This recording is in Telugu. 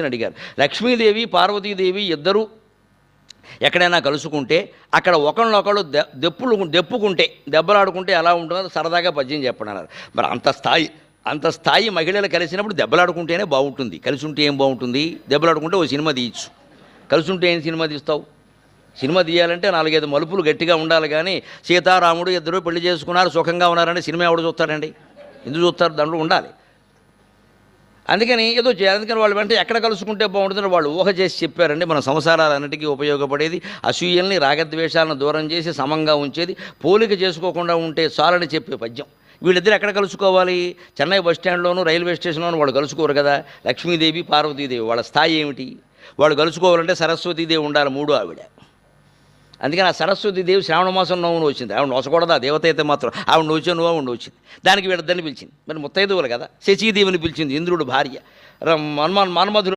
అని అడిగారు. లక్ష్మీదేవి పార్వతీదేవి ఇద్దరు ఎక్కడైనా కలుసుకుంటే అక్కడ ఒకళ్ళనొకళ్ళు దెప్పుకుంటే దెబ్బలాడుకుంటే ఎలా ఉంటుందో సరదాగా పద్యం చెప్పండి అన్నారు. మరి అంత స్థాయి మహిళలు కలిసినప్పుడు దెబ్బలాడుకుంటేనే బాగుంటుంది. కలిసి ఉంటే ఏం బాగుంటుంది? దెబ్బలాడుకుంటే ఓ సినిమా తీయచ్చు. కలిసి ఉంటే ఏం సినిమా తీస్తావు? సినిమా తీయాలంటే 4-5 మలుపులు గట్టిగా ఉండాలి. కానీ సీతారాముడు ఇద్దరు పెళ్లి చేసుకున్నారు, సుఖంగా ఉన్నారంటే సినిమా ఎవడు చూస్తారండి? ఎందుకు చూస్తారు? దాంట్లో ఉండాలి. అందుకని ఏదో చేయాలి. అందుకని వాళ్ళు వెంటనే ఎక్కడ కలుసుకుంటే బాగుంటుందని వాళ్ళు ఊహ చేసి చెప్పారండి. మన సంసారాలన్నిటికీ ఉపయోగపడేది అసూయల్ని రాగద్వేషాలను దూరం చేసి సమంగా ఉంచేది, పోలిక చేసుకోకుండా ఉంటే చాలని చెప్పే పద్యం. వీళ్ళిద్దరు ఎక్కడ కలుసుకోవాలి? చెన్నై బస్ స్టాండ్లోనూ రైల్వే స్టేషన్లోనూ వాళ్ళు కలుసుకోరు కదా. లక్ష్మీదేవి పార్వతీదేవి వాళ్ళ స్థాయి ఏమిటి? వాళ్ళు కలుసుకోవాలంటే సరస్వతీదేవి ఉండాలి, మూడో ఆవిడ. అందుకని ఆ సరస్వతీదేవి శ్రావణ మాసం నోవును వచ్చింది. ఆవిడ నోచకూడదు, ఆ దేవత అయితే మాత్రం ఆవిడ నోచే నువ్వు ఆవిడ వచ్చింది. దానికి వీళ్ళిద్దరిని పిలిచింది. మరి ముత్తైదువులు కదా, శచీదేవిని పిలిచింది, ఇంద్రుడు భార్య. మన్మధుడు